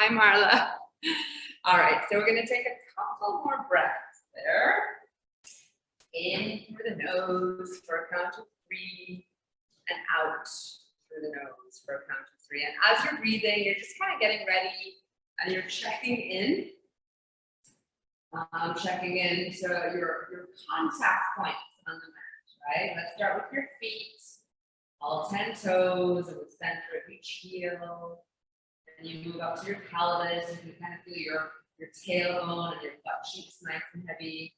Hi, Marla. All right, so we're going to take a couple more breaths there. In through the nose for a count of 3, and out through the nose for a count of 3. And as you're breathing, you're just kind of getting ready, and you're checking in. So your contact points on the mat, right? Let's start with your feet, all 10 toes in the center of each heel. And you move up to your pelvis, and you kind of feel your tailbone and your butt cheeks nice and heavy.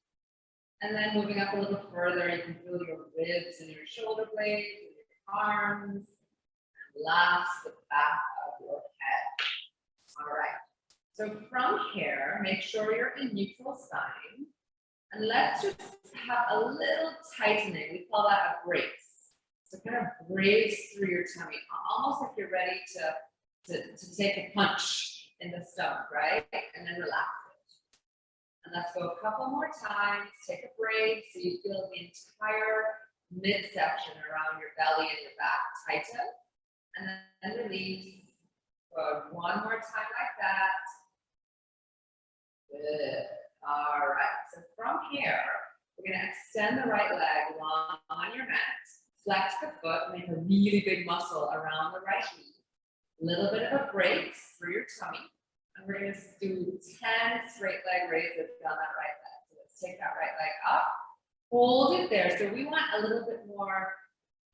And then moving up a little further, you can feel your ribs and your shoulder blades and your arms. And last, the back of your head. All right. So from here, make sure you're in neutral sign. And let's just have a little tightening. We call that a brace. So kind of brace through your tummy, almost like you're ready to take a punch in the stomach, right? And then relax it. And let's go a couple more times. Take a break so you feel the entire midsection around your belly and your back tighten. And then release. Good. One more time like that. Good. All right. So from here, we're going to extend the right leg long on your mat. Flex the foot. Make a really big muscle around the right knee. A little bit of a brace through your tummy. And we're going to do 10 straight leg raises on that right leg. So let's take that right leg up. Hold it there. So we want a little bit more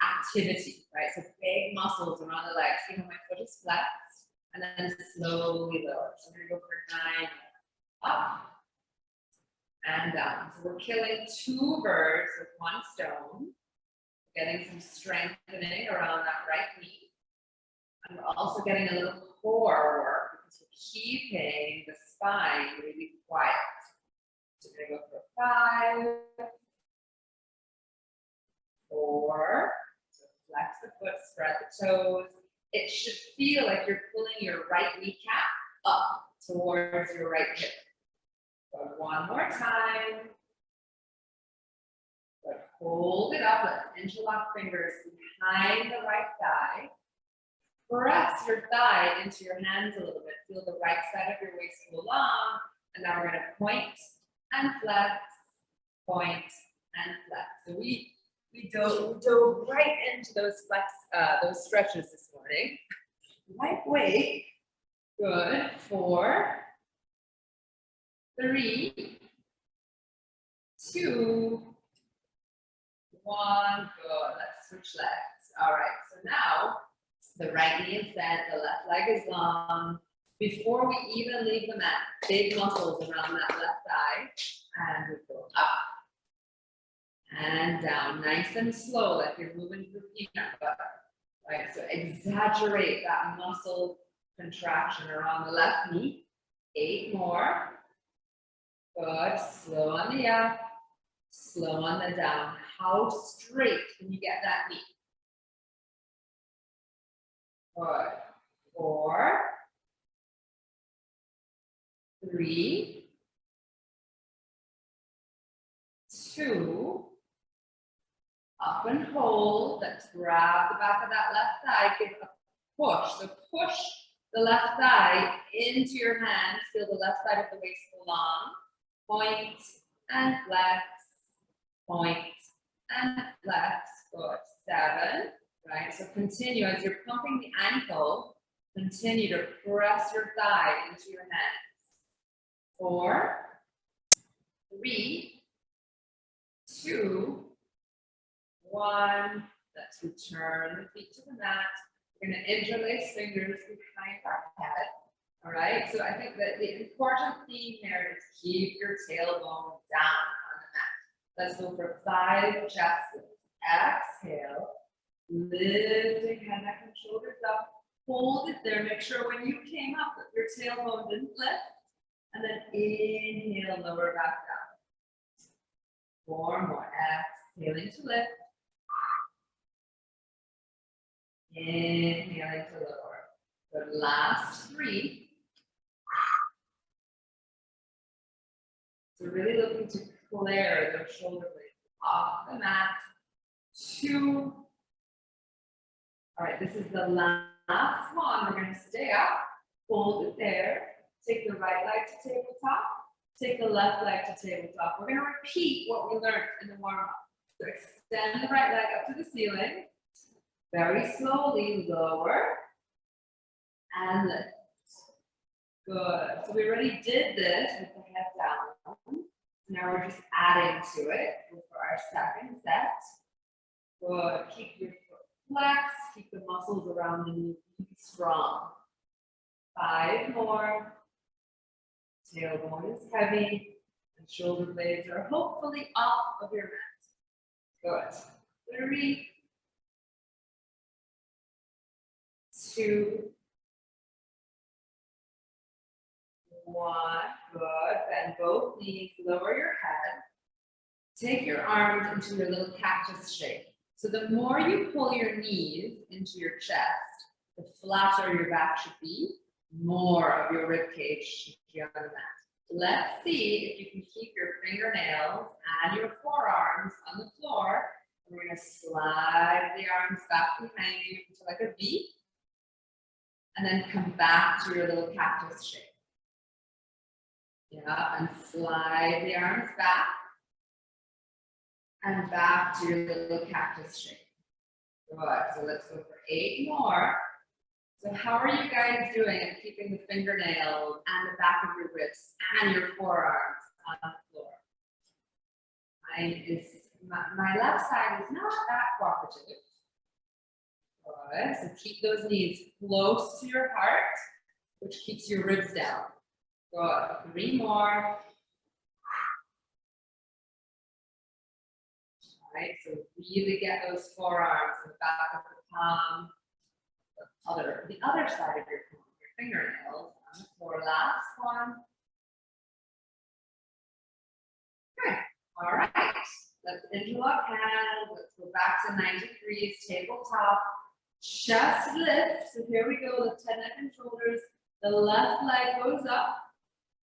activity, right? So big muscles around the legs. See how my foot is flexed? And then slowly lower. So we're going to go for 9. Up and down. So we're killing 2 birds with 1 stone. Getting some strengthening around that right knee. And we're also getting a little core work because we're keeping the spine really quiet. So we're going to go for 5, 4. So flex the foot, spread the toes. It should feel like you're pulling your right kneecap up towards your right hip. So one more time. Good. Hold it up. Let's interlock fingers behind the right thigh. Press your thigh into your hands a little bit. Feel the right side of your waist go long. And now we're going to point and flex, point and flex. So we dove right into those stretches this morning. Lightweight. Good. 4, 3, 2, 1. Good. Let's switch legs. All right. So now the right knee is bent, the left leg is long. Before we even leave the mat, big muscles around that left thigh. And we go up and down, nice and slow, like you're moving through peanut butter. Right? So exaggerate that muscle contraction around the left knee. 8 more. Good. Slow on the up, slow on the down. How straight can you get that knee? Good. 4, 3, 2, up and hold. Let's grab the back of that left thigh, give a push. So push the left thigh into your hands. Feel the left side of the waist go long. Point and flex, point and flex. Good. 7, right? So continue as you're pumping the ankle, continue to press your thigh into your hands. 4, 3, 2, 1. Let's return the feet to the mat. We're going to interlace fingers behind our head. All right, so I think that the important theme here is keep your tailbone down on the mat. Let's go for 5 chest lifts. Exhale, lifting head, neck, and shoulders up. Hold it there. Make sure when you came up that your tailbone didn't lift. And then inhale, lower back down. 4 more. Exhaling to lift. Inhaling to lower. Good. Last 3. So really looking to clear the shoulder blades off the mat. 2. All right, this is the last one. We're going to stay up. Hold it there. Take the right leg to tabletop. Take the left leg to tabletop. We're going to repeat what we learned in the warm-up. So extend the right leg up to the ceiling. Very slowly lower and lift. Good. So we already did this with the head down. Now we're just adding to it for our second set. Good. Keep your foot flexed. Keep the muscles around the knee strong. 5 more. Tailbone is heavy. And shoulder blades are hopefully off of your mat. Good. 3, 2, 1. Good. Bend both knees. Lower your head. Take your arms into your little cactus shape. So the more you pull your knees into your chest, the flatter your back should be, more of your rib cage should be on the mat. Let's see if you can keep your fingernails and your forearms on the floor. We're going to slide the arms back behind you into like a V, and then come back to your little cactus shape. Yeah, and slide the arms back, and back to your little cactus shape. Good. So let's go for 8 more. So how are you guys doing at keeping the fingernails and the back of your wrists and your forearms on the floor? My left side is not that cooperative. Good. So keep those knees close to your heart, which keeps your ribs down. Good. 3 more. Right, so really get those forearms in the back of the palm, the other side of your palm, your fingernails on the floor. Last one. Good. All right. Let's interlock hands. Let's go back to 90 degrees, tabletop. Chest lift. So here we go. Lift head, neck, and shoulders. The left leg goes up.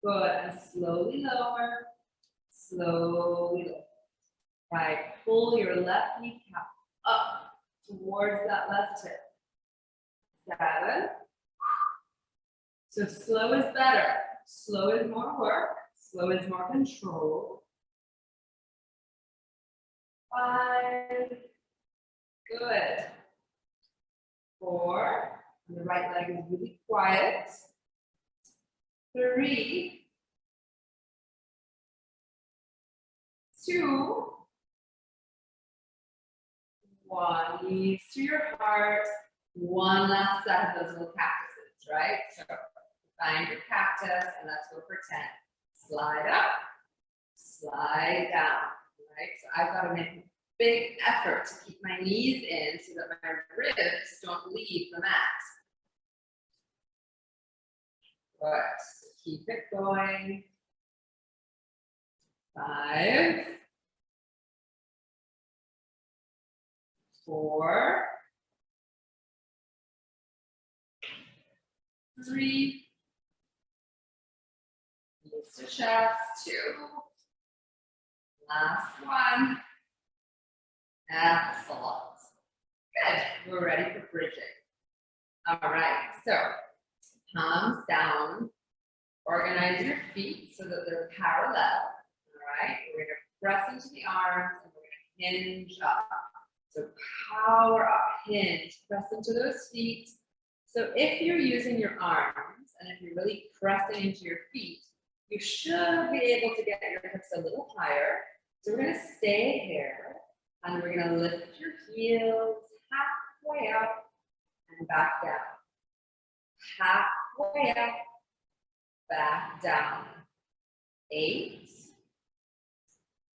Good. And slowly lower. Slowly lift. Right, pull your left kneecap up towards that left hip. 7. So slow is better. Slow is more work. Slow is more control. 5. Good. 4. And the right leg is really quiet. 3. 2. 1, knees to your heart. 1 last set of those little cactuses, right? So find your cactus and let's go for 10. Slide up, slide down, right? So I've got to make a big effort to keep my knees in so that my ribs don't leave the mat. Good. So keep it going. 5. 4. 3. Knees to chest. 2. Last one. Excellent. Good. We're ready for bridging. All right. So palms down. Organize your feet so that they're parallel. All right. We're going to press into the arms and we're going to hinge up. So power up, hinge, press into those feet. So if you're using your arms and if you're really pressing into your feet, you should be able to get your hips a little higher. So we're going to stay here and we're going to lift your heels halfway up and back down. Halfway up, back down. 8.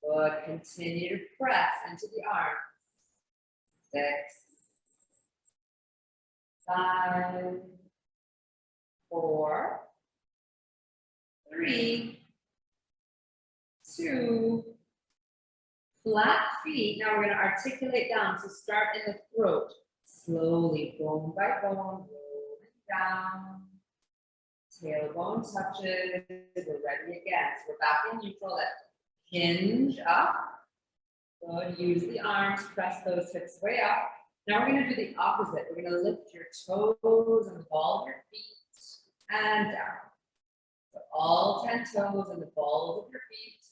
Good. Continue to press into the arms. 6, 5, 4, 3, 2, flat feet. Now we're going to articulate down. So start in the throat. Slowly, bone by bone, rolling down. Tailbone touches. We're ready again. So we're back in neutral lift. Hinge up. Good. Use the arms, press those hips way up. Now we're going to do the opposite. We're going to lift your toes and ball your feet. and down. So all 10 toes in the balls of your feet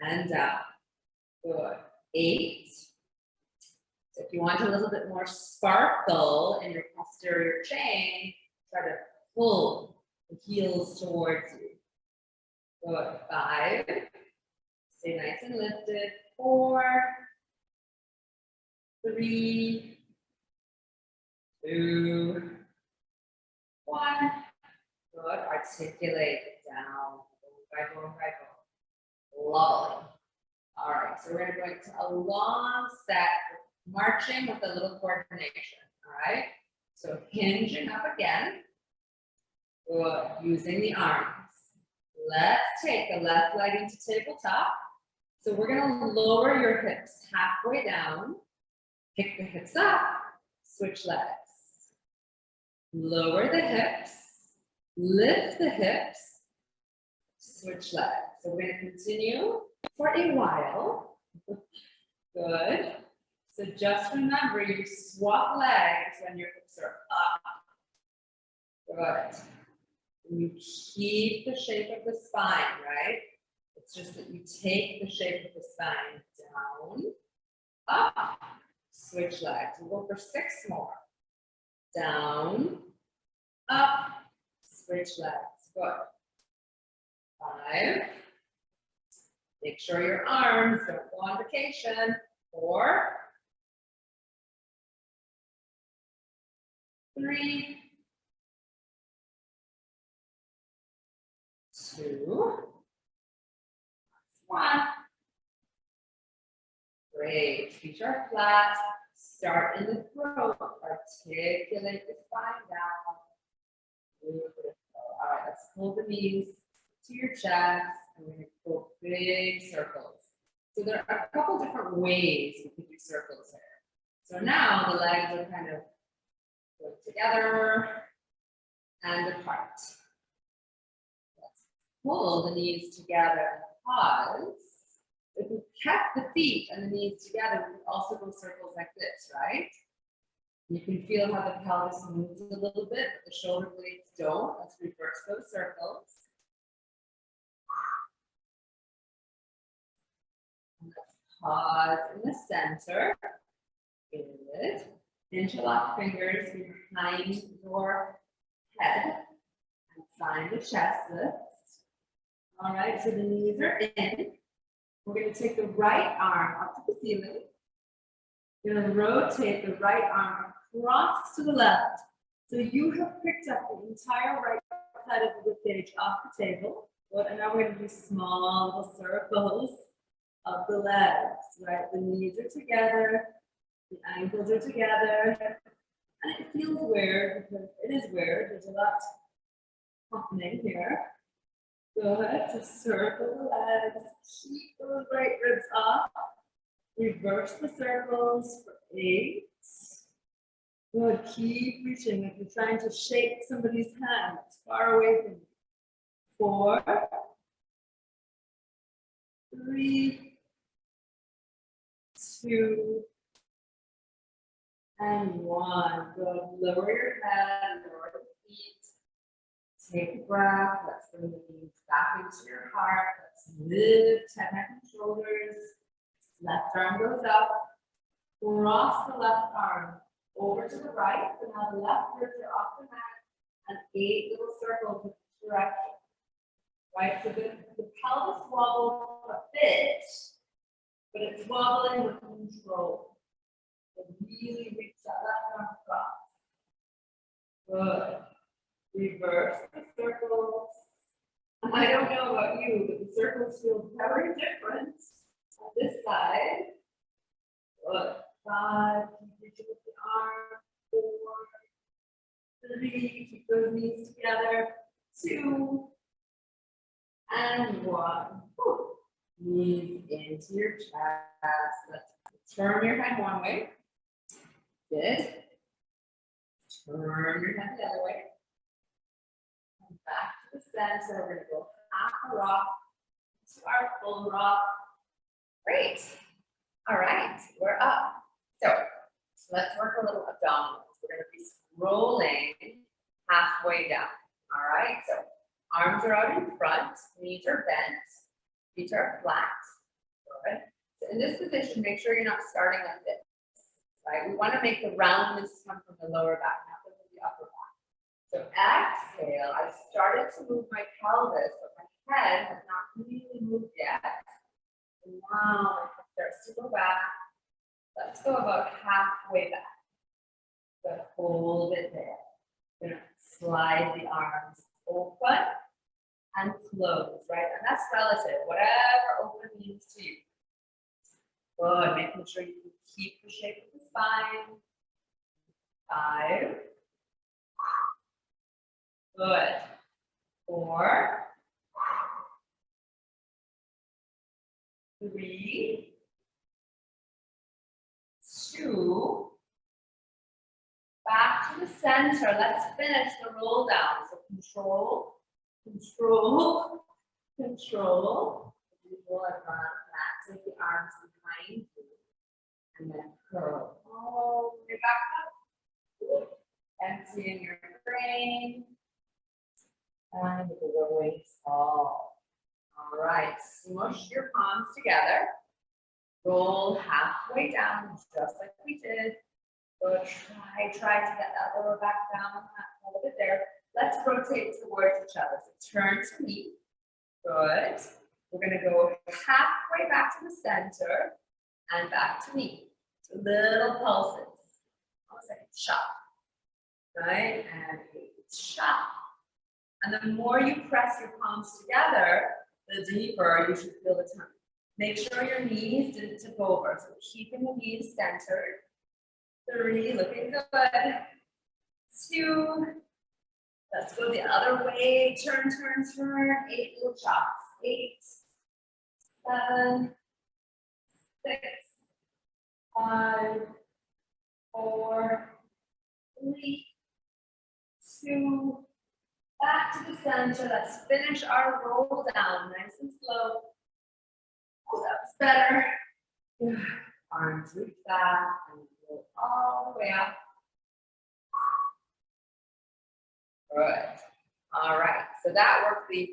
and down. Good. 8. So if you want a little bit more sparkle in your posterior chain, try to pull the heels towards you. Good. 5. Stay nice and lifted. 4, 3, 2, 1. Good. Articulate down. Go. Lovely. All right. So we're going to go into a long set, marching with a little coordination. All right. So hinging up again. Good. Using the arms. Let's take the left leg into tabletop. So we're going to lower your hips halfway down. Pick the hips up. Switch legs. Lower the hips. Lift the hips. Switch legs. So we're going to continue for a while. Good. So just remember, you swap legs when your hips are up. Good. And you keep the shape of the spine, right? It's just that you take the shape of the spine down, up, switch legs. We'll go for 6 more. Down, up, switch legs. Good. 5. Make sure your arms don't go on vacation. 4, 3, 2, 1. Great. Feet are flat. Start in the throat. Articulate the spine down. Beautiful. All right, let's pull the knees to your chest. And we're going to go big circles. So there are a couple different ways we can do circles here. So now the legs are kind of put together and apart. Let's pull the knees together and pause. If we kept the feet and the knees together, we could also go circles like this, right? You can feel how the pelvis moves a little bit, but the shoulder blades don't. Let's reverse those circles. And let's pause in the center. Good. Interlock fingers behind your head and find the chest lift. All right, so the knees are in. We're going to take the right arm up to the ceiling. You're going to rotate the right arm across to the left. So you have picked up the entire right side of the ribcage off the table. Good. And now we're going to do small circles of the legs, right? The knees are together, the ankles are together. And it feels weird because it is weird. There's a lot happening here. Good. So circle the legs, keep those right ribs up. Reverse the circles for 8. Good. Keep reaching. If you're trying to shake somebody's hand, it's far away from you. 4, 3, 2, and 1. Good. Lower your head, lower the feet. Take a breath. Let's bring the knees back into your heart. Let's lift head, neck, and shoulders. Left arm goes up. Cross the left arm over to the right. So now the left ribs are off the mat. And 8 little circles in each direction. Right? So the pelvis wobbles a bit, but it's wobbling with control. So really reach that left arm across. Good. Reverse the circles. I don't know about you, but the circles feel very different on this side. Good. 5, keep reaching with the arm. 4, 3, keep those knees together. 2, and 1. Whew. Knees into your chest. Let's turn your head one way. Good. Turn your head the other way. And back to the center. We're going to go half a rock to our full rock. Great. All right, we're up. So let's work a little abdominals. We're going to be rolling halfway down. All right, so arms are out in front, knees are bent, feet are flat. Good. So in this position, make sure you're not starting like this. Right? We want to make the roundness come from the lower back, not from the upper back. So exhale, I started to move my pelvis, but my head has not really moved yet. And now my head starts to go back. Let's go about halfway back. But hold it there. You're gonna slide the arms open and close, right? And that's relative, whatever open means to you. Good, making sure you can keep the shape of the spine. 5. Good. 4. 3. 2. Back to the center. Let's finish the roll down. So control, control, control. Roll it on that. Take the arms behind you. And then curl all the way back up. Emptying your brain. And the waist tall. All right. Smush your palms together. Roll halfway down, just like we did. Good. Try to get that lower back down a little bit there. Let's rotate towards each other. So turn to me. Good. We're going to go halfway back to the center and back to me. So little pulses. Almost like a chop. Right? And a chop. And the more you press your palms together, the deeper you should feel the tongue. Make sure your knees didn't tip over. So keeping the knees centered. 3, looking good. 2. Let's go the other way. Turn, turn, turn. 8 little chops. 8, 7, 6, 5, 4, 3, 2. Back to the center. Let's finish our roll down. Nice and slow. Oh, that's better. Arms reach back and go all the way up. Good. All right. So that worked the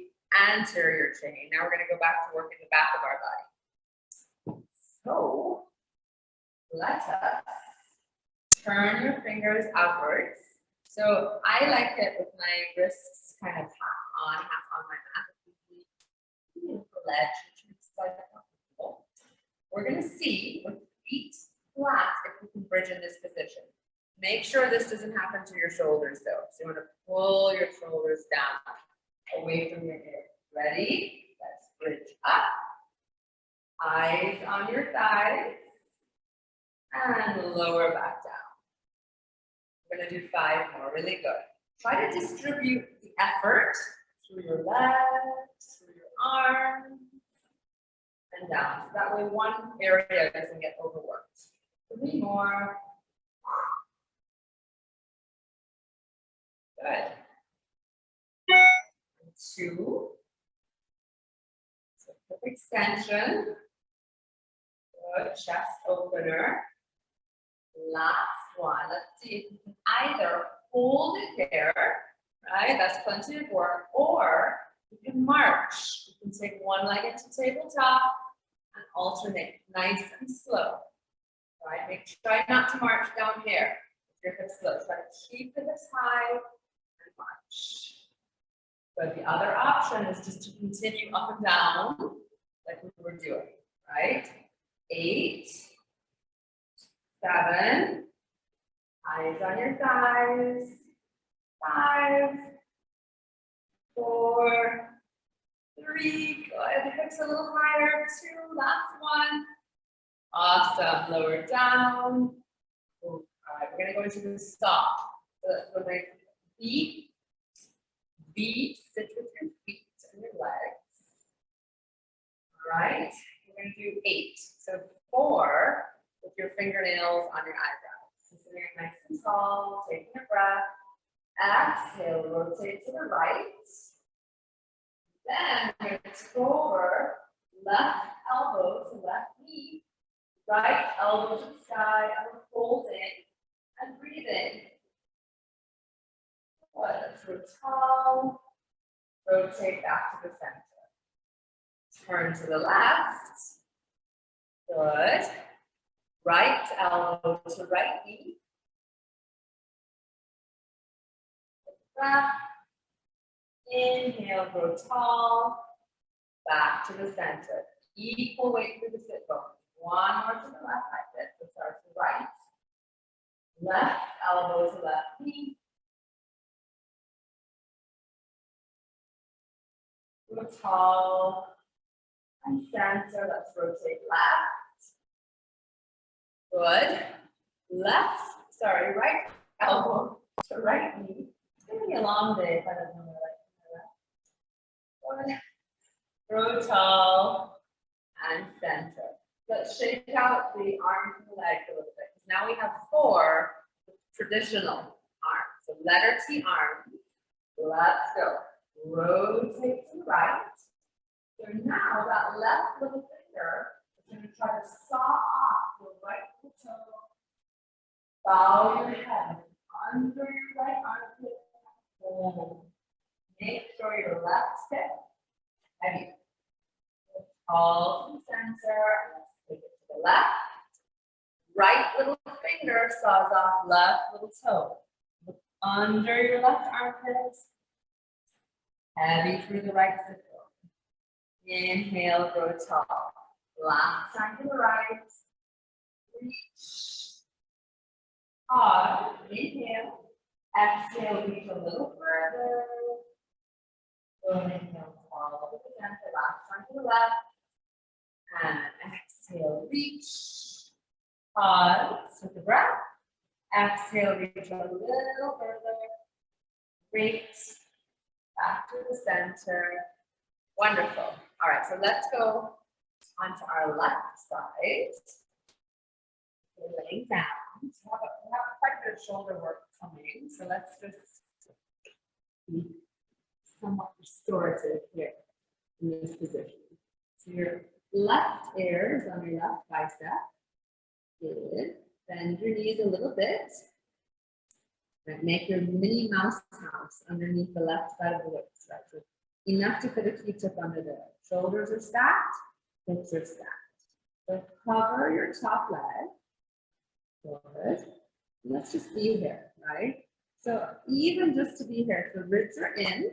anterior chain. Now we're going to go back to working the back of our body. So let us turn your fingers outwards. So I like it with my wrists kind of half on my mat. We're going to see with feet flat if we can bridge in this position. Make sure this doesn't happen to your shoulders though. So you want to pull your shoulders down away from your ear. Ready? Let's bridge up. Eyes on your thighs. And lower back down. We're going to do 5 more. Really good. Try to distribute the effort through your legs, through your arms, and down. So that way one area doesn't get overworked. 3 more. Good. 2. So hip extension. Good. Chest opener. Last one. Let's see if you can either hold it there, right? That's plenty of work. Or you can march. You can take one leg into tabletop and alternate nice and slow. Right? Try not to march down here. Your hips low. Try to keep the hips high and march. But the other option is just to continue up and down like we were doing, right? 8, 7, eyes on your thighs. 5, 4, 3, good. The hips a little higher. 2, last one. Awesome. Lower down. All right, we're going to go into the stop. So that's when my feet, sit with your feet and your legs. All right, we're going to do 8. So 4 with your fingernails on your eyebrows. So sitting nice and tall, taking a breath. Exhale, rotate to the right. Then we're going to go over left elbow to left knee. Right elbow to the side, and we're holding and breathing. Let's go tall. Rotate back to the center. Turn to the left. Good. Right elbow to right knee. Back. Inhale, grow tall. Back to the center. Equal weight through the sit bone. One more to the left like this. So start to right. Left elbow to left knee. Grow tall and center. Let's rotate left. Good. Right elbow to right knee. It's going to be a long day if I don't know my right. Good. Grow tall and center. Let's shake out the arms and the legs a little bit. Because now we have 4 traditional arms. So letter T arms. Let's go. Rotate to the right. So now that left little finger is going to try to saw off the right little toe. Bow your head under your right armpit. Hold. Make sure your left hip heavy. Tall to the center. Let's take it to the left. Right little finger saws off left little toe. Look under your left armpit. Heavy through the right sit bone. Inhale, grow tall. Last time to the right. Reach. Pause. Inhale. Exhale, reach a little further. Inhale, tall to the center. Last time to the left. And exhale, reach. Pause with the breath. Exhale, reach a little further. Great. Back to the center. Wonderful. All right, so let's go onto our left side. We're laying down. So we have quite a bit of shoulder work coming. So let's just be somewhat restorative here in this position. So your left ear is on your left bicep. Good. Bend your knees a little bit. Right. Make your mini mouse house underneath the left side of the waist. Right. So enough to put a Q-tip under there. Shoulders are stacked, hips are stacked. So cover your top leg. Good. And let's just be here, right? So even just to be here, so ribs are in,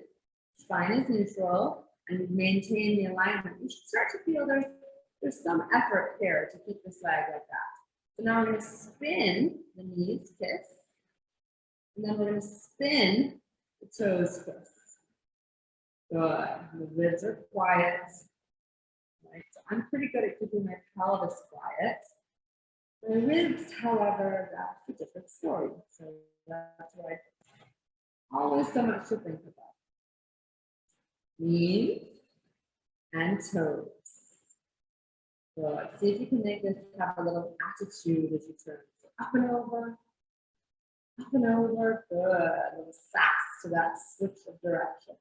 spine is neutral, and you maintain the alignment. You should start to feel there's some effort here to keep this leg like that. So now we're going to spin the knees, kiss. And then we're going to spin the toes, kiss. Good. The ribs are quiet. Right. So I'm pretty good at keeping my pelvis quiet. The ribs, however, that's a different story. So that's why always so much to think about. Knees and toes. Good. See if you can make this have a little attitude as you turn. So up and over. Up and over. Good. A little sass to that switch of direction.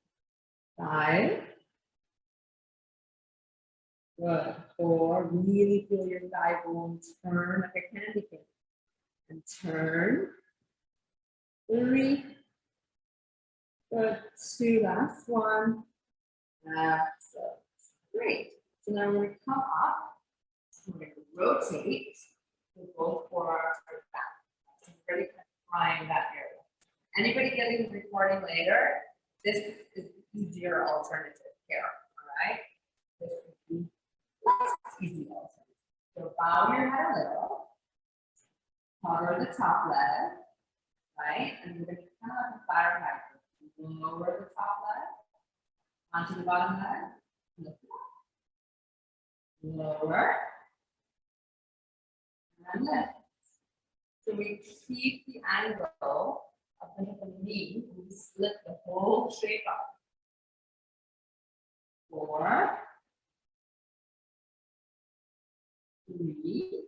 5. Good. 4. Really feel your thigh bone turn like a candy cane. And turn. 3. Good. 2. Last one. Excellent. Great. So now we're going to come up. We're going to rotate with both forearms back. So we're really trying that area. Anybody getting the recording later? This is the easier alternative here. All right. This is the less easy alternative. So bow your head a little. Cover the top leg. Right. And you're going to kind of like a fire hydrant. Lower the top leg onto the bottom leg. Lift it up. Lower. And lift. So we keep the angle of the hip and knee. We split the whole shape up. 4. 3.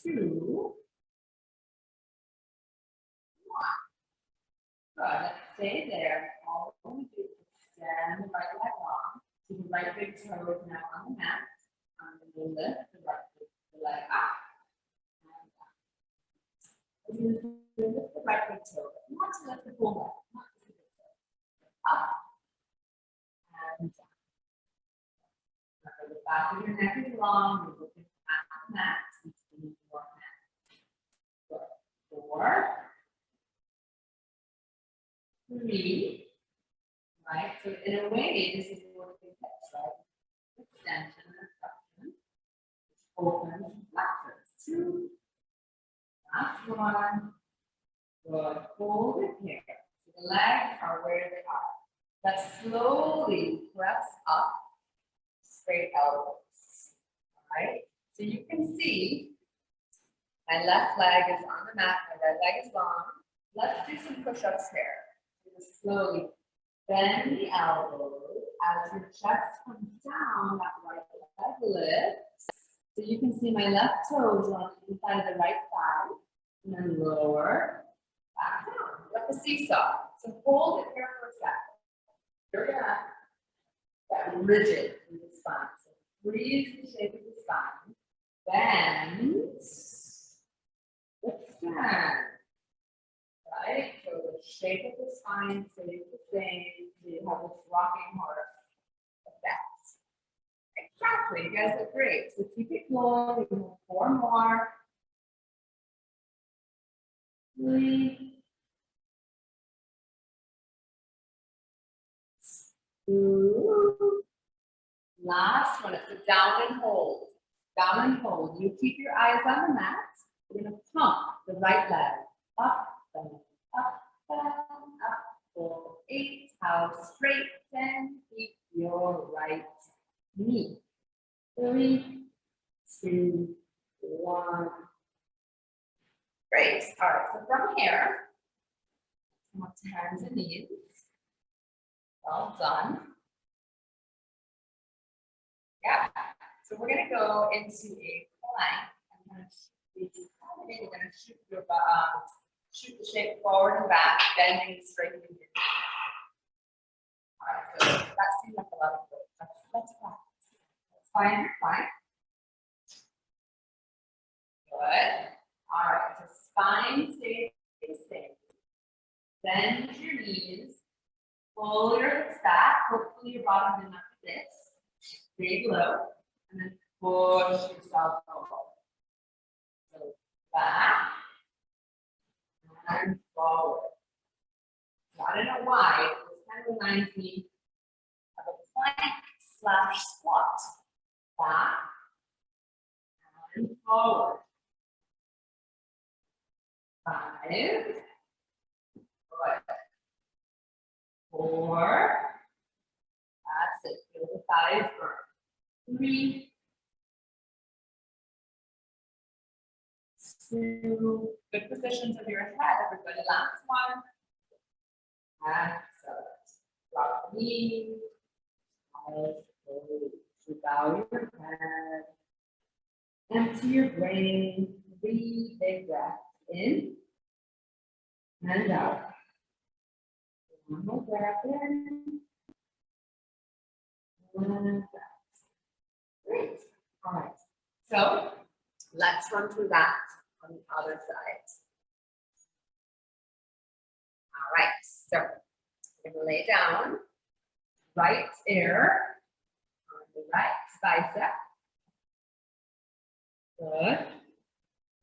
2. 1. Good. Let's stay there. All we do is extend the right leg long. So the right big toe is now on the mat. And then we'll lift the right leg up. is to lift the right big toe, not to lift the whole leg, not just the big toe. Up and down. Remember, the back of your neck is long, you're looking at the mat, between your hands. Good. 4, 3, right? So in a way, this is working hips, right? Extension and flexion, which opens and flexes. 2, last 1. Good. Hold it here. So the legs are where they are. Let's slowly press up, straight elbows. All right. So you can see my left leg is on the mat, my right leg is long. Let's do some push-ups here. Just slowly bend the elbows as your chest comes down, that right leg lifts. So you can see my left toes on the inside of the right thigh, and then lower, back down, like a seesaw. So hold it here for a second. You're gonna get rigid in the spine. So freeze the shape of the spine. Bend. Let's stand. Right? So the shape of the spine stays the same. So you have this rocking horse effect. Exactly. You guys look great. So keep it going. We have 4 more. 3, 2. Last one. It's a down and hold. Down and hold. You keep your eyes on the mat. We're going to pump the right leg up, down, up, down, up. 4, 8. Out straight. 10. Keep your right knee. 3, 2, 1. Great. All right. So from here, come up to hands and knees. Well done. Yeah. So we're going to go into a plank. I'm going to we're going to shoot the shape forward and back, bending and straightening your knee. All right. So that seems like a lot of work. Let's practice. Let's find your plank. Good. All right. So spine stays the same. Bend your knees. Pull your hips back. Hopefully your bottom did not do this. Stay low. And then push yourself forward. So back and forward. So I don't know why. This kind of reminds me of a plank / squat. Back and forward. 5. Good. 4. That's it. Feel the thighs burn. 3, 2. Good positions of your head, everybody. Last one. Excellent. Drop the knees. Eyes closed. Bow your head. Empty your brain. 3 big breaths in and out. 1 more breath in. And out. Great. All right. So let's run through that on the other side. All right. So we're going to lay down. Right ear on the right bicep. Good.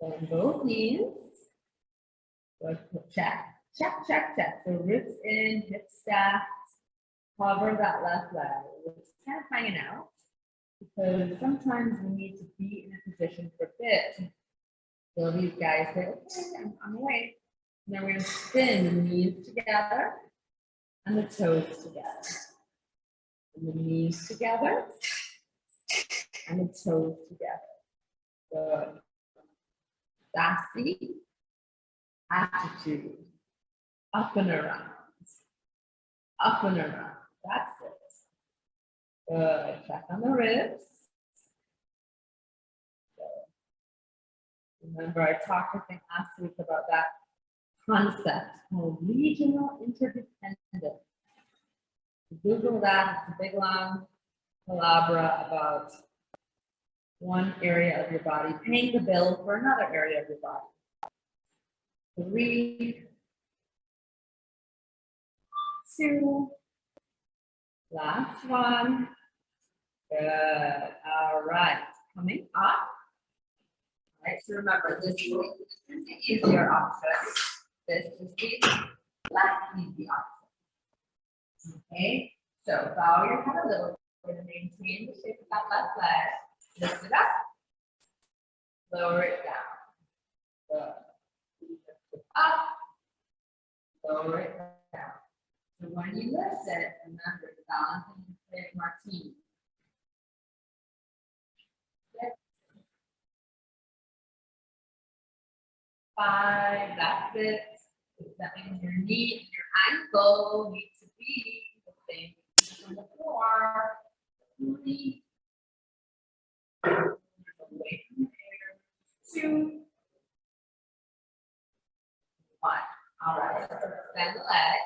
Bend both knees. Good. Check. Check, check, check. So ribs in, hips stacked. Cover that left leg. It's kind of hanging out because sometimes we need to be in a position for a bit. So these guys say, okay, I'm awake. And then we're going to spin the knees together and the toes together. And the knees together and the toes together. Good. Sassy attitude. Up and around. Up and around. That's it. Good. Check on the ribs. Good. Remember, I talked, I think, last week about that concept called regional interdependence. Google that. It's a big, long palabra about one area of your body paying the bill for another area of your body. 3, 2, last one. Good. All right. Coming up. All right. So remember, this is the easier option. This is the less easy option. Okay. So bow your head a little bit and maintain the shape of that left leg. Lift it up. Lower it down. Good. Lift it up. Lower it down. So when you lift it, remember the balancing is martini. 6, 5, that's it. That means your knee and your ankle need to be the same on the floor. 3, away from there. 2, 1. All right, so extend the leg.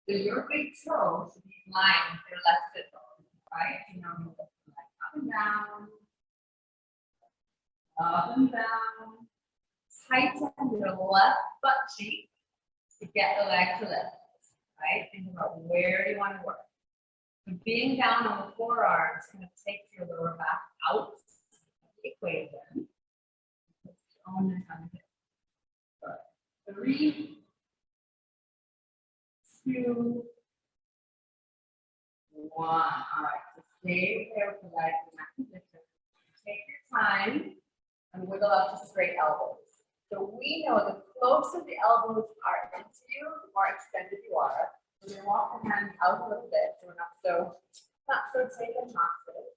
So your big toe should be in line with your left foot, right? You know, you lift the leg up and down, up and down. Tighten your left butt cheek to get the leg to lift, right? Think about where you want to work. So being down on the forearms kind of takes your lower back out of the equation. Onus on it. 3, 2, 1. All right, so stay there with the leg in that position. Take your time and wiggle up to straight elbows. So we know the closer the elbows are into you, the more extended you are. We're going to walk the hands out a little bit so we're not so taken hostage.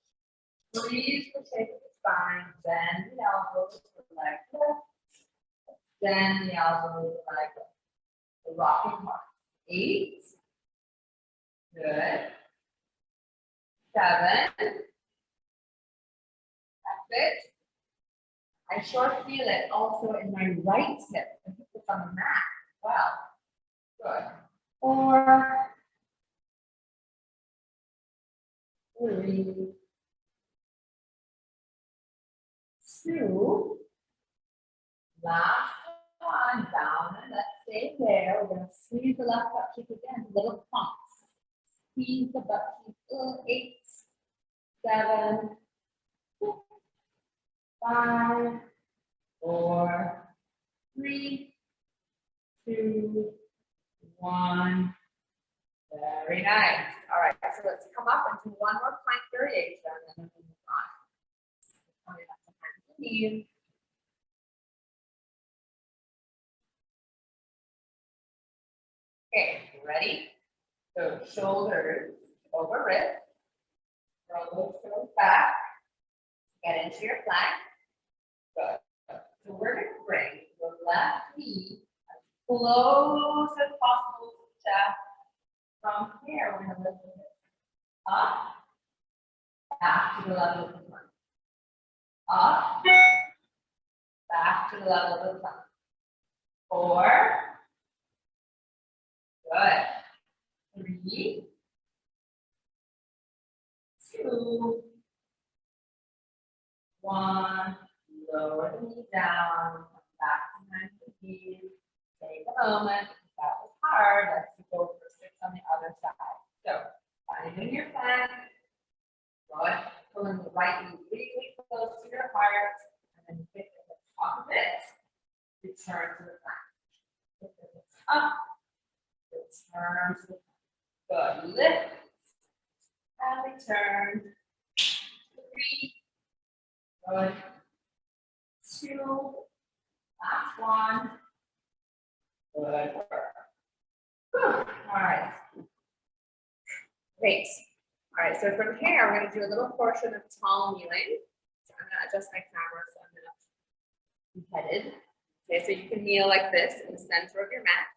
Breathe the shape of the spine, bend the elbows to the leg lift. Bend the elbows to the leg lift. The rocking horse. 8. Good. 7. That's it. I sure feel it also in my right hip. I hip is on the mat as well. Good. 4, 3, 2. Last one. Down and let's stay there. We're going to squeeze the left butt cheek again. Little pumps. Squeeze the butt cheek. 8, 7, 6, 5, 4, 3, 2, 1. Very nice. All right, so let's come up and do one more plank variation and then we'll move on. Coming up to hands and knees. Okay, ready? So shoulders over wrists. Roll those toes back. Get into your plank. Good. So we're going to bring the left knee as close as possible to the chest. From here, we're going to lift it up, back to the level of the front. Up, back to the level of the front. 4. Good. 3, 2, 1. Lower the knee down, come back to hands and knees. Take a moment. If that was hard, let's go for 6 on the other side. So, finding your plank. Good. Pulling the right knee really close to your heart, and then pick the top of it. Return to the plank. Pick the hips up. Return to the plank. Good. Lift and return. 3. Good. 2. Last one. Good work. All right. Great. All right, so from here, we're going to do a little portion of tall kneeling. So I'm going to adjust my camera so I'm going to be headed. Okay, so you can kneel like this in the center of your mat.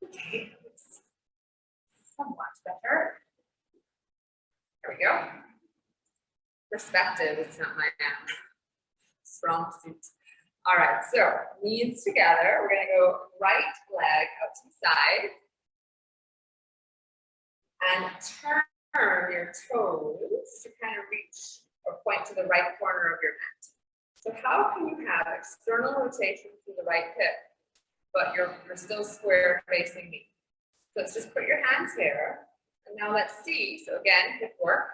Okay, somewhat better. There we go. Perspective is not my strong suit. All right, so knees together. We're going to go right leg out to the side. And turn your toes to kind of reach or point to the right corner of your mat. So how can you have external rotation through the right hip, but you're still square facing me? So let's just put your hands here. And now let's see. So again, hip work.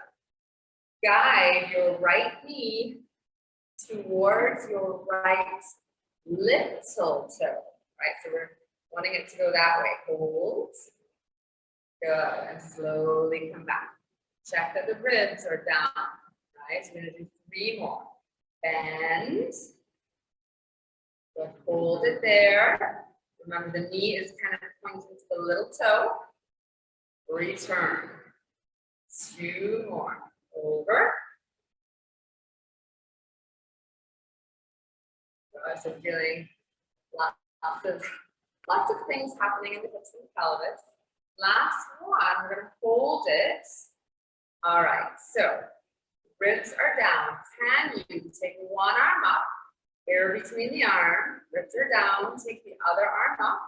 Guide your right knee towards your right little toe. Right? So we're wanting it to go that way. Hold. Good. And slowly come back. Check that the ribs are down. Right? So we're going to do 3 more. Bend. Good. Hold it there. Remember, the knee is kind of pointing to the little toe. Return. 2 more. Over. So feeling lots of things happening in the hips and pelvis. Last one, we're going to hold it. All right, so ribs are down. Can you take one arm up, air between the arm, ribs are down, take the other arm up.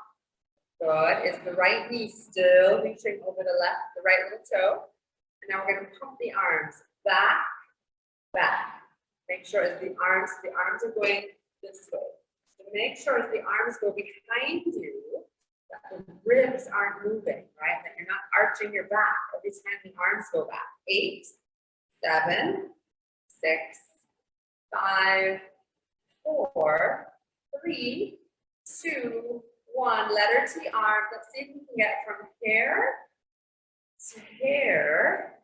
Good. Is the right knee still reaching over the right little toe? And now we're going to pump the arms back, back. Make sure as the arms are going this way. So make sure as the arms go behind you, that the ribs aren't moving, right? That you're not arching your back every time the arms go back. 8, 7, 6, 5, 4, 3, 2, 1. Letter T arm. Let's see if we can get from hair to hair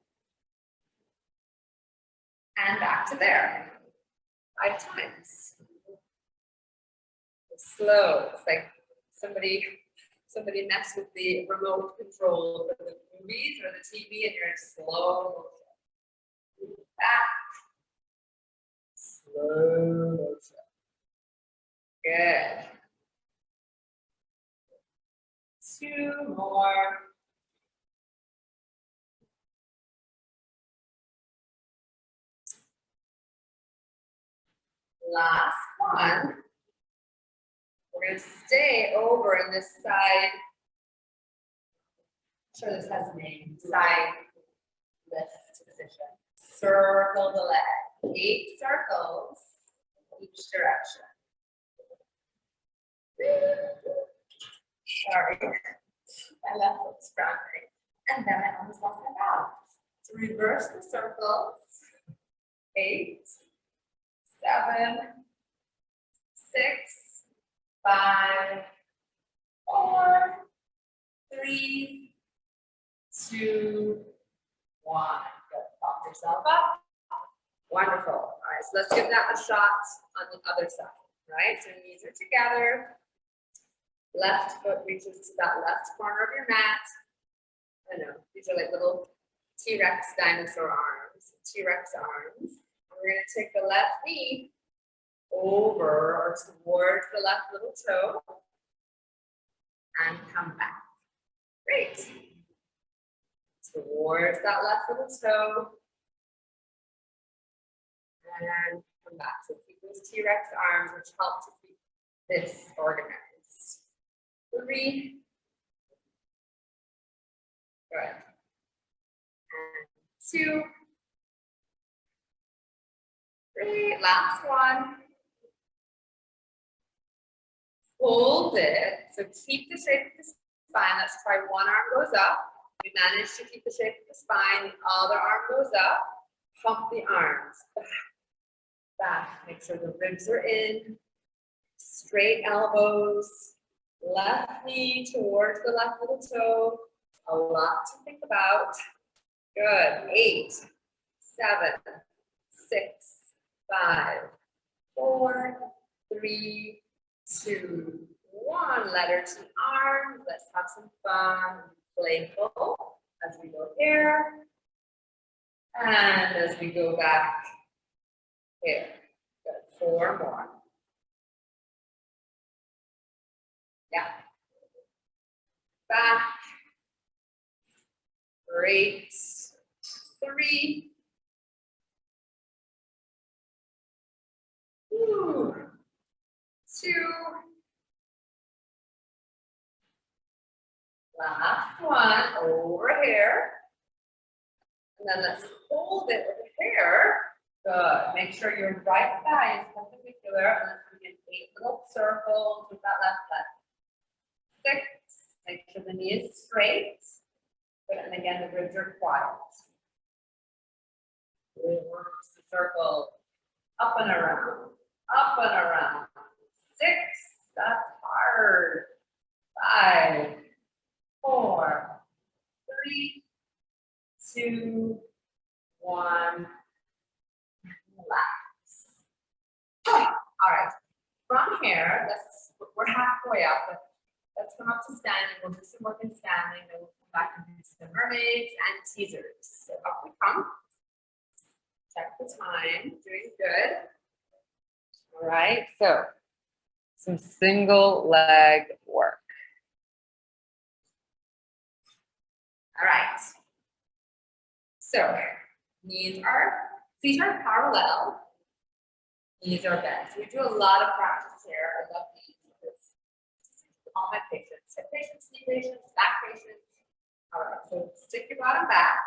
and back to there. 5 times. Slow. It's like somebody messed with the remote control for the movies or the TV and you're in slow motion. Back. Slow motion. Good. 2 more. Last one. We're going to stay over in this side. I'm sure this has a name. Side lift position. Circle the leg. 8 circles each direction. Sorry, my left foot's grounding. And then I almost lost my balance. So reverse the circles. 8, 7, 6, 5, 4, 3, 2, 1. Good. Pop yourself up. Wonderful. All right, so let's give that a shot on the other side. Right? So knees are together. Left foot reaches to that left corner of your mat. I know, these are like little T-Rex dinosaur arms. T-Rex arms. And we're going to take the left knee over or towards the left little toe and come back. Great. Towards that left little toe and come back. So keep those T-Rex arms, which help to keep this organized. 3. Good. And 2. 3. Last one. Hold it. So keep the shape of the spine. Let's try one arm goes up. We managed to keep the shape of the spine. The other arm goes up. Pump the arms back. Back. Make sure the ribs are in. Straight elbows. Left knee towards the left little toe. A lot to think about. Good. 8, 7, 6, 5, 4, 3, 2, 1. Letter T arms. Let's have some fun. Playful as we go here. And as we go back here. Good. 4 more. Yeah. Back. Great. 3. Ooh. 2. Last one over here. And then let's hold it with the hair. Good. Make sure your right thigh is perpendicular. And let's begin 8 little circles with that left leg. 6. Make sure the knee is straight. Good. And again, the ribs are quiet. Reverse the circle. Up and around. Up and around. 6. That's hard. 5, 4, 3, 2, 1. Relax. All right. From here, we're halfway up. Let's come up to standing. We'll do some work in standing. Then we'll come back and do some mermaids and teasers. So up we come. Check the time. Doing good. All right. So some single leg work. All right. So feet are parallel. Knees are bent. So we do a lot of practice here. I love these because all my patients, hip patients, knee patients, back patients. All right. So stick your bottom back.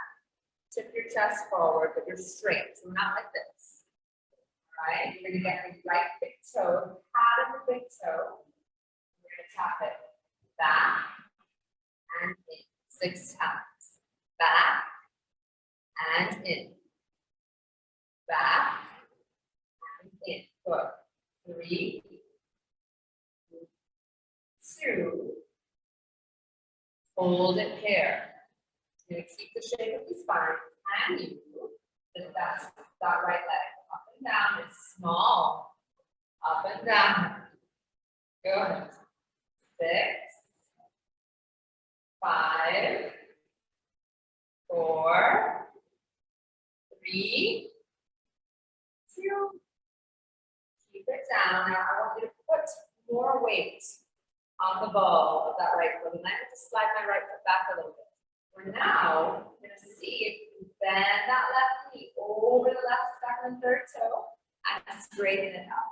Tip your chest forward, but you're straight. So not like this. All right. You're going to get the right big toe, pad of the big toe. We're going to tap it back and in 6 times. Back and in. Back and in. Good. 3, 2. Hold it here. You're going to keep the shape of the spine. And you lift that right leg up and down. It's small. Up and down. Good. 6, 5, 4, 3, 2. Keep it down. Now I want you to put more weight on the ball of that right foot. And I have to slide my right foot back a little bit. For now, we're going to see if you bend that left knee over the left, second, and third toe and straighten it up.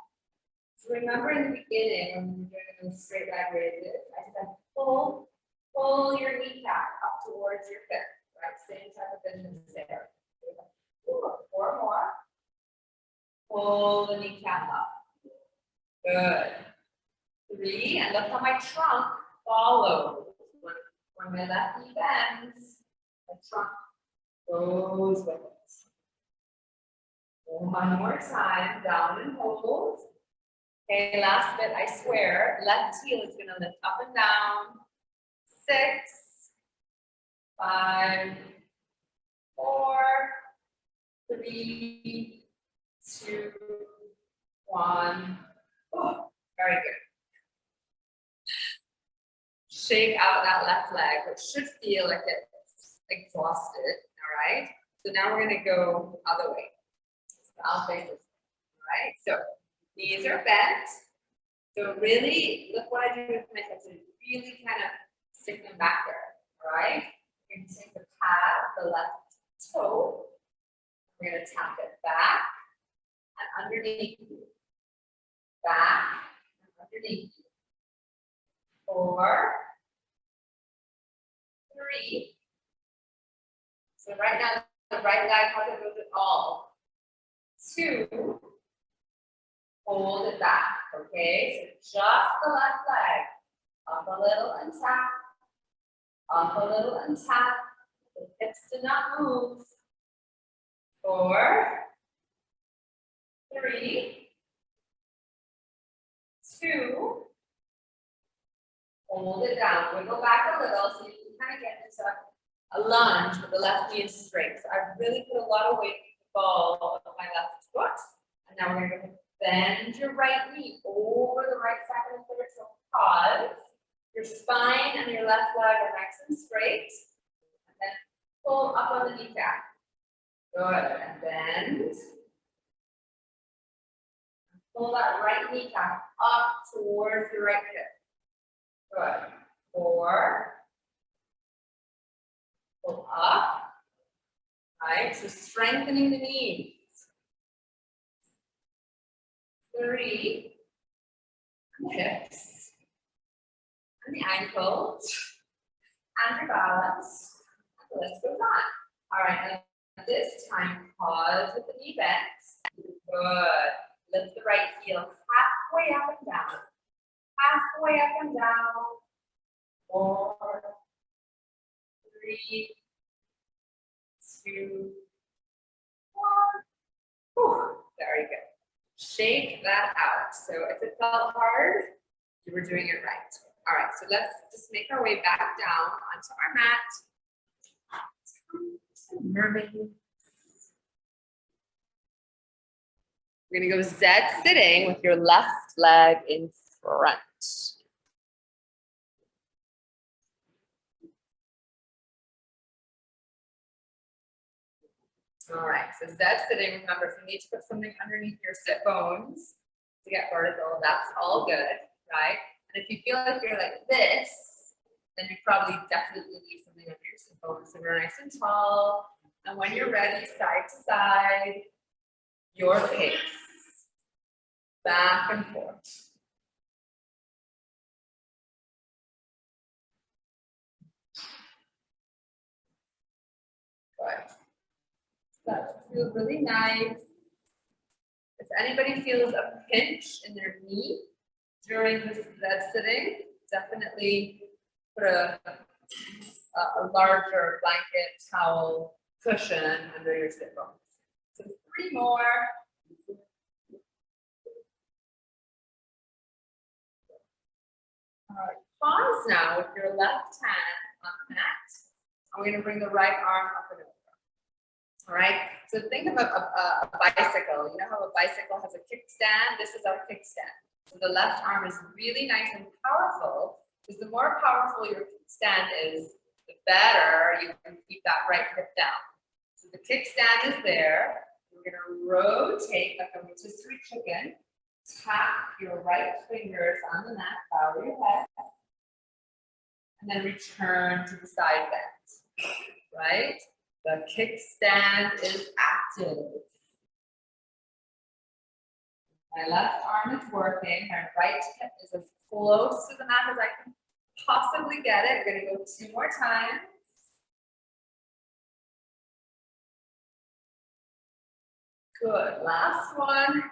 So remember in the beginning when we were doing those straight leg raises, I said pull your kneecap up towards your hip, right? Same type of business there. 4 more. Pull the kneecap up. Good. 3, and look how my trunk follows. When my left knee bends, the trunk goes with it. One more time, down and hold. Okay, last bit, I swear, left heel is gonna lift up and down. 6, 5, 4, 3, 2, 1. Oh, very good. Shake out that left leg, which should feel like it's exhausted, all right? So now we're gonna go other way. So I'll face this, all right? So knees are bent. So really, look what I do with my hips, really kind of stick them back there, all right? You're gonna take the pad of the left toe. We're gonna tap it back and underneath you. Back and underneath you. 4, 3. So right now, the right leg hasn't moved at all. 2. Hold it back, okay? So just the left leg. Up a little and tap. Up a little and tap. The hips do not move. 4, 3, 2. Hold it down. Wiggle back a little so you can kind of get into a lunge with the left knee is straight. So I really put a lot of weight in the ball of my left foot. And now we're going to bend your right knee over the right, second, and third. So pause. Your spine and your left leg are nice and straight. And then pull up on the kneecap. Good. And bend. Pull that right kneecap up towards the right hip. Good. 4. Pull up. Right. So strengthening the knees. 3. And the hips. And the ankles. And your balance. And the list goes on. All right. This time, pause with the knee bent. Good. Lift the right heel halfway up and down. Halfway up and down. 4, 3, 2, 1. Whew. Very good. Shake that out. So if it felt hard, you were doing it right. All right, so let's just make our way back down onto our mat. Some mermaids. We're gonna go Z sitting with your left leg in front. All right, so Z sitting, remember, if you need to put something underneath your sit bones to get vertical, that's all good, right? And if you feel like you're like this, then you probably definitely need something under your sit bones. So you're nice and tall. And when you're ready, side to side, your pace. Back and forth. Good. That feels really nice. If anybody feels a pinch in their knee during this sitting, definitely put a larger blanket, towel, cushion under your sit bones. So 3 more. All right, pause now with your left hand on the mat. I'm going to bring the right arm up and over. All right, so think of a bicycle. You know how a bicycle has a kickstand? This is our kickstand. So the left arm is really nice and powerful, because the more powerful your kickstand is, the better you can keep that right hip down. So the kickstand is there. We're going to rotate like a rotisserie chicken. Tap your right fingers on the mat, bow your head, and then return to the side bend, right? The kickstand is active. My left arm is working. My right hip is as close to the mat as I can possibly get it. We're going to go 2 more times. Good. Last one.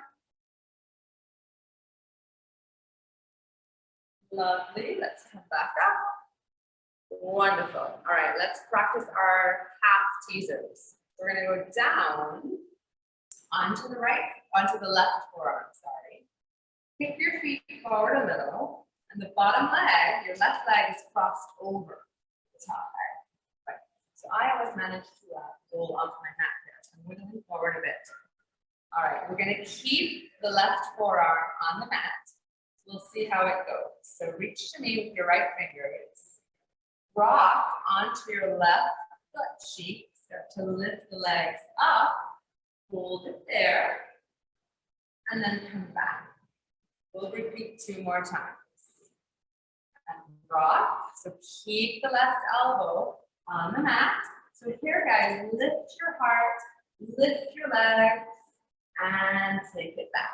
Lovely. Let's come back up. Wonderful. All right, let's practice our calf teasers. We're going to go down onto the left forearm, sorry. Kick your feet forward a little, and the bottom leg, your left leg is crossed over the top leg. Right. So I always manage to roll onto my mat here, so I'm moving forward a bit. All right, we're going to keep the left forearm on the mat. We'll see how it goes. So reach to me with your right fingers. Rock onto your left butt cheek. Start to lift the legs up. Hold it there. And then come back. We'll repeat 2 more times. And rock. So keep the left elbow on the mat. So here, guys, lift your heart, lift your legs, and take it back.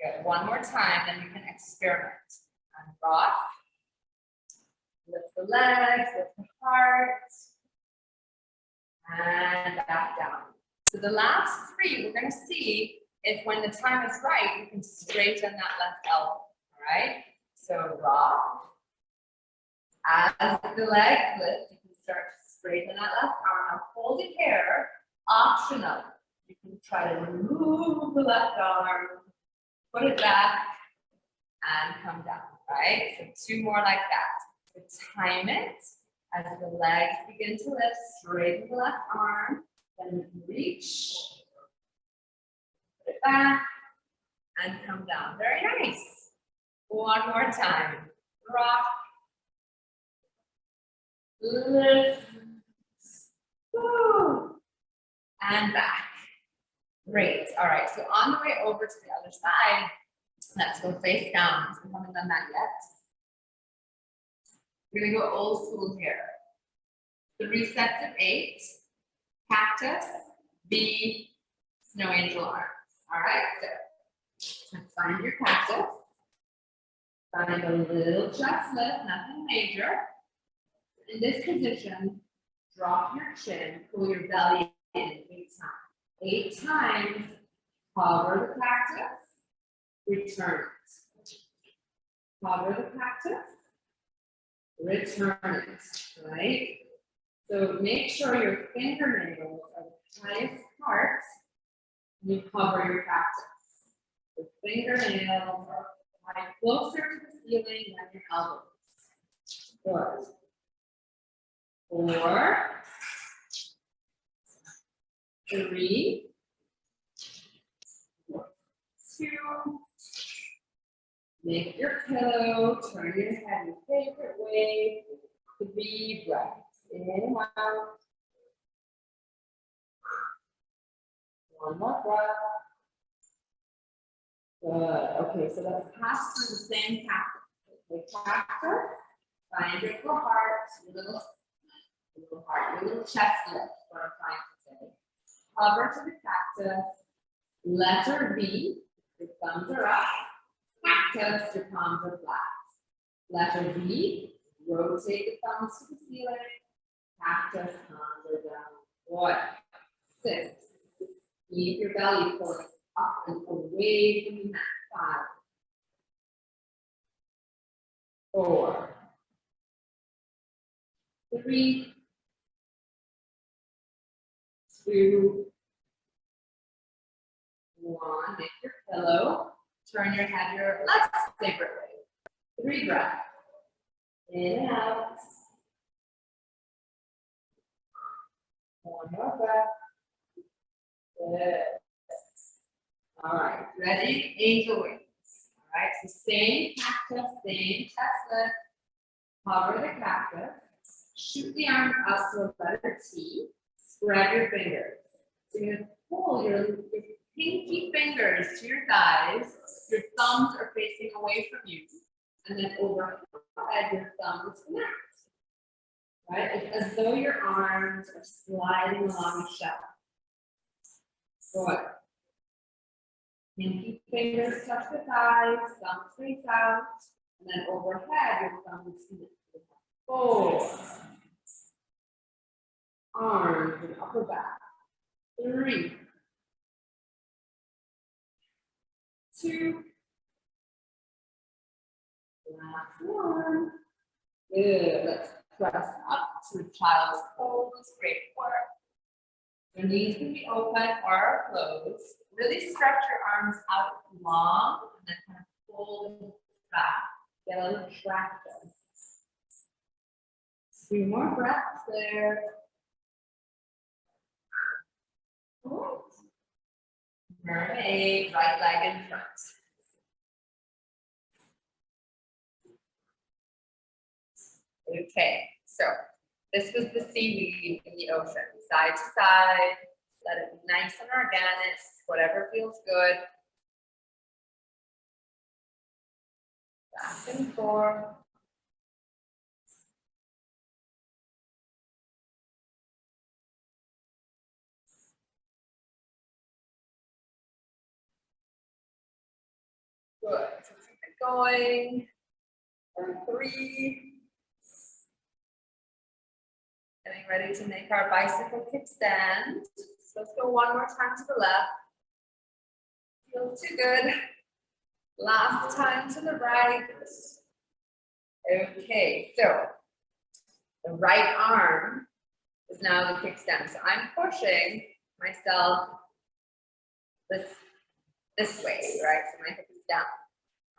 Good. 1 more time, then you can experiment. And rock. Lift the legs, lift the heart. And back down. So the last 3, we're going to see if when the time is right, you can straighten that left elbow. All right? So rock. As the legs lift, you can start to straighten that left arm. Now hold it here. Optional. You can try to remove the left arm, put it back, and come down, right? So 2 more like that. So time it as the legs begin to lift, straighten the left arm, then reach, put it back, and come down. Very nice. 1 more time. Rock, lift, woo, and back. Great. All right. So on the way over to the other side, let's go face down. We haven't done that yet. We're going to go old school here. 3 sets of 8. Cactus, V, snow angel arms. All right. So find your cactus. Find a little chest lift, nothing major. In this position, drop your chin, pull your belly in 8 times. Hover the cactus, return it. Hover the cactus, return it, right? So make sure your fingernails are the highest part when you cover your cactus. The fingernails are closer to the ceiling than your elbows. Good. 4, 3, 2. Make your pillow, turn your head your favorite way. 3 breaths. In and out. 1 more breath. Good. Okay, so let's pass through the same cactus. Okay, cactus. Find your little heart, your little heart, your little chest lift, what I'm trying to say. Hover to the cactus. Letter V, your thumbs are up. Cactus, your palms are flat. Letter V, rotate the thumbs to the ceiling. Cactus, palms are down. Good. 6. Keep your belly pulling up and away from the mat. 5. 4. 3, 2, 1. Make your pillow. Turn your head your left favorite way. 3 breaths. In and out. 1 more breath. Good. All right. Ready? Angel wings. All right. So same cactus, same chest lift. Hover the cactus. Shoot the arms up to a letter T. Spread your fingers. So you're going to pull your pinky fingers to your thighs. Your thumbs are facing away from you. And then overhead, your thumbs connect. Right? It's as though your arms are sliding along a shelf. Good. Pinky fingers touch the thighs, thumbs face out, and then overhead, your thumbs connect. 4. Arms and upper back. 3, 2. Last one. Good. Let's press up to child's pose. Great work. Your knees can be open or closed. Really stretch your arms out long and then kind of fold back. Get a little traction. 2 more breaths there. Good. Mermaid, right leg in front. Okay, so this was the seaweed in the ocean, side to side. Let it be nice and organic, whatever feels good. Back and forth. Good. So keep it going. For 3. Getting ready to make our bicycle kickstand. So let's go 1 more time to the left. Feels too good. Last time to the right. Okay, so the right arm is now the kickstand. So I'm pushing myself this way, right? So my hip is down.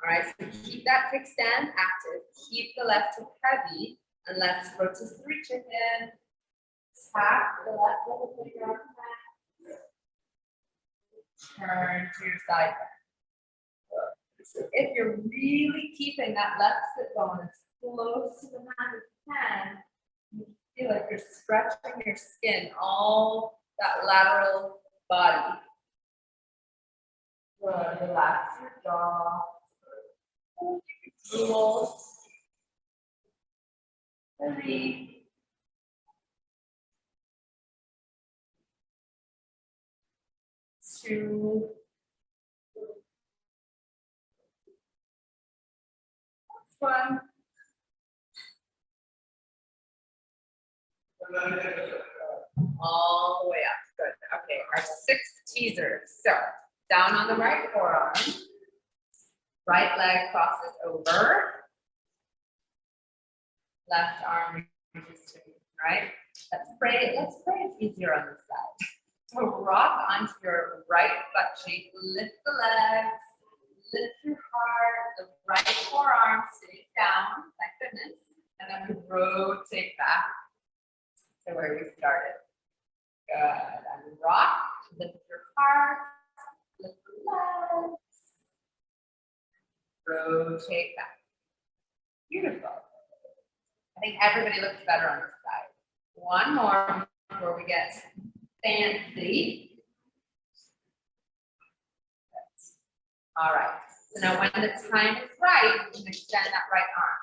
All right, so keep that kickstand active. Keep the left hip heavy, and let's rotisserie chicken. Tap the left little finger on the mat. Turn to your side bend. So if you're really keeping that left sit bone as close to the mat as you can, you feel like you're stretching your skin, all that lateral body. Good. Relax your jaw. Drool. 3. 2. 1. All the way up. Good. our 6 teasers. So down on the right forearm, right leg crosses over, left arm reaches to the right. Let's pray it's easier on this side. So rock onto your right butt cheek, lift the legs, lift your heart, the right forearm stays down, thank goodness, and then we rotate back to where we started. Good, and rock, lift your heart, lift the legs, rotate back. Beautiful. I think everybody looks better on this side. One more before we get fancy. All right. So now when the time is right, you can extend that right arm.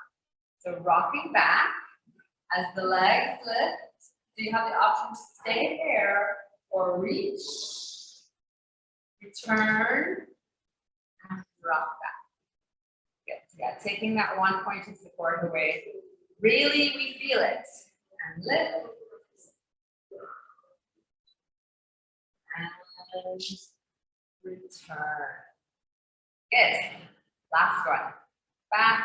So rocking back as the legs lift. So you have the option to stay there or reach, return, and rock back. Good. Yeah, taking that one point of support away. Really, we feel it. And lift. And return. Good. Last one. Back.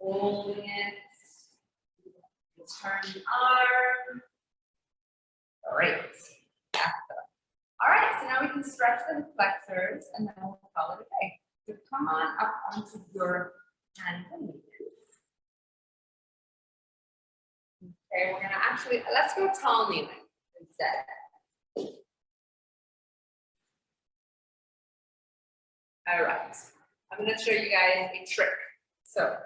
Holding it. Return the arm. Great. Excellent. All right, so now we can stretch the flexors and then we'll call it a day. So come on up onto your hands and knees. Okay, we're gonna actually, let's go tall kneeling instead. All right, I'm gonna show you guys a trick. So,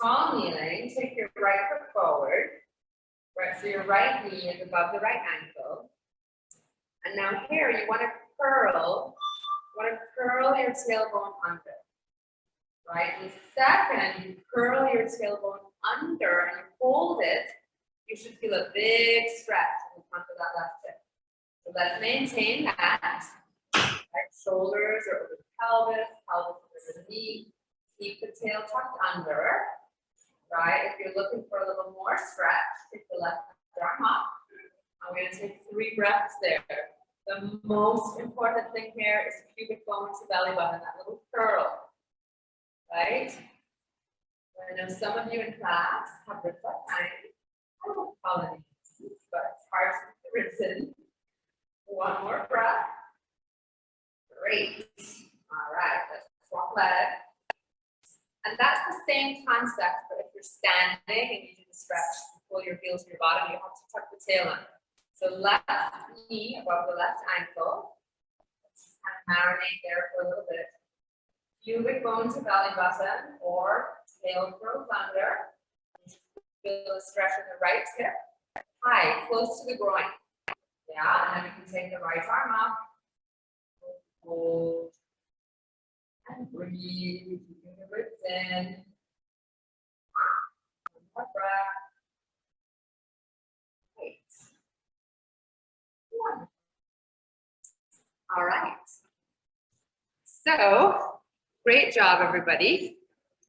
tall kneeling, take your right foot forward, right, so your right knee is above the right ankle. And now here, you wanna curl your tailbone under, right? The second you curl your tailbone under and you hold it, you should feel a big stretch in the front of that left hip. So let's maintain that. Right? Shoulders are over the pelvis, pelvis over the knee. Keep the tail tucked under, right? If you're looking for a little more stretch, take the left arm up. I'm going to take 3 breaths there. The most important thing here is pubic bone to belly button, that little curl, right? I know some of you in class have ribs like mine. I don't call it easy, but it's hard to get the ribs in. One more breath. Great. All right, let's swap legs. And that's the same concept, but if you're standing and you do the stretch, you pull your heels to your bottom, you have to tuck the tail under. So left knee above the left ankle. Let's just kind of marinate there for a little bit. Pubic bone to belly button or tail curls under. Feel the stretch in the right hip. High, close to the groin. Yeah, and then we can take the right arm up. Hold. And breathe. Keeping the ribs in. One more breath. All right. So, great job, everybody.